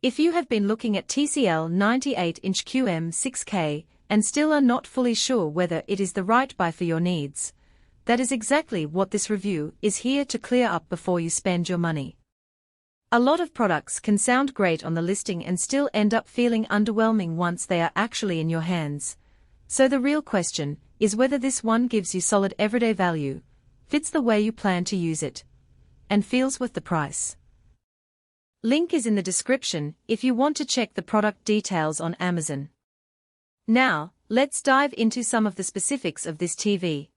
If you have been looking at TCL 98-inch QM6K and still are not fully sure whether it is the right buy for your needs, that is exactly what this review is here to clear up before you spend your money. A lot of products can sound great on the listing and still end up feeling underwhelming once they are actually in your hands. So the real question is whether this one gives you solid everyday value, fits the way you plan to use it, and feels worth the price. Link is in the description if you want to check the product details on Amazon. Now, let's dive into some of the specifics of this TV.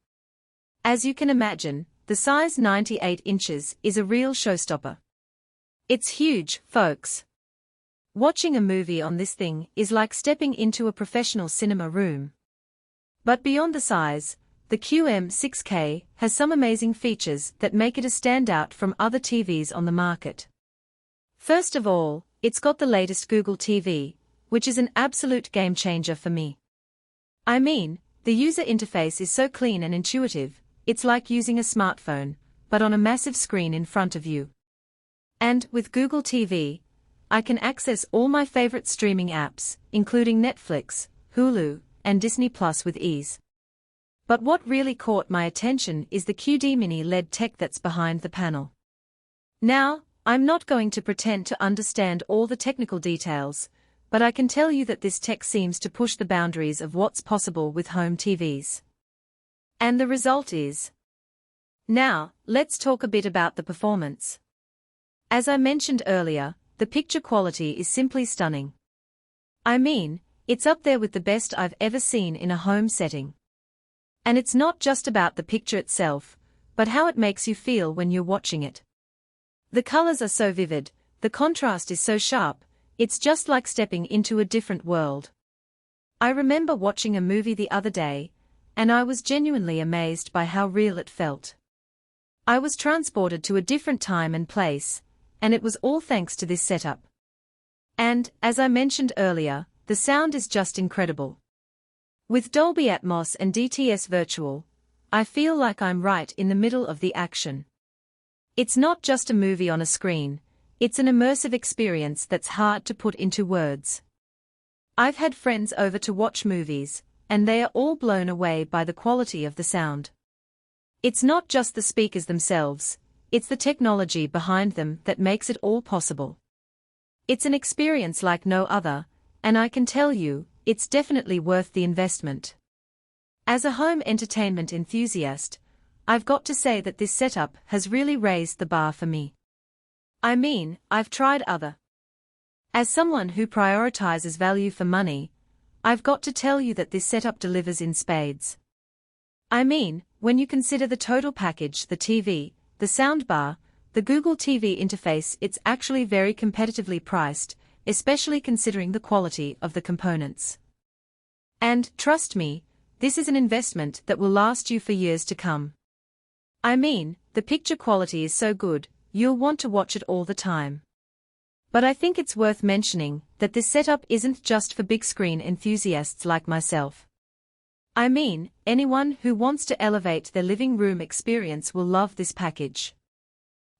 As you can imagine, the size 98 inches is a real showstopper. It's huge, folks. Watching a movie on this thing is like stepping into a professional cinema room. But beyond the size, the QM6K has some amazing features that make it a standout from other TVs on the market. First of all, it's got the latest Google TV, which is an absolute game changer for me. I mean, the user interface is so clean and intuitive, it's like using a smartphone, but on a massive screen in front of you. And with Google TV, I can access all my favorite streaming apps, including Netflix, Hulu, and Disney Plus with ease. But what really caught my attention is the QD Mini LED tech that's behind the panel. Now, I'm not going to pretend to understand all the technical details, but I can tell you that this tech seems to push the boundaries of what's possible with home TVs. And the result is. Now, let's talk a bit about the performance. As I mentioned earlier, the picture quality is simply stunning. I mean, it's up there with the best I've ever seen in a home setting. And it's not just about the picture itself, but how it makes you feel when you're watching it. The colors are so vivid, the contrast is so sharp, it's just like stepping into a different world. I remember watching a movie the other day, and I was genuinely amazed by how real it felt. I was transported to a different time and place, and it was all thanks to this setup. And, as I mentioned earlier, the sound is just incredible. With Dolby Atmos and DTS Virtual, I feel like I'm right in the middle of the action. It's not just a movie on a screen, it's an immersive experience that's hard to put into words. I've had friends over to watch movies, and they are all blown away by the quality of the sound. It's not just the speakers themselves, it's the technology behind them that makes it all possible. It's an experience like no other, and I can tell you, it's definitely worth the investment. As a home entertainment enthusiast, I've got to say that this setup has really raised the bar for me. I mean, I've tried other. As someone who prioritizes value for money, I've got to tell you that this setup delivers in spades. I mean, when you consider the total package, the TV, the soundbar, the Google TV interface, it's actually very competitively priced, especially considering the quality of the components. And, trust me, this is an investment that will last you for years to come. I mean, the picture quality is so good, you'll want to watch it all the time. But I think it's worth mentioning that this setup isn't just for big screen enthusiasts like myself. I mean, anyone who wants to elevate their living room experience will love this package.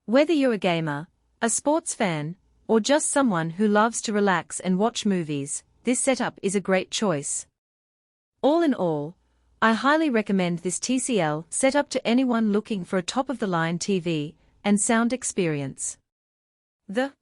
Whether you're a gamer, a sports fan, or just someone who loves to relax and watch movies, this setup is a great choice. All in all, I highly recommend this TCL setup to anyone looking for a top-of-the-line TV and sound experience. The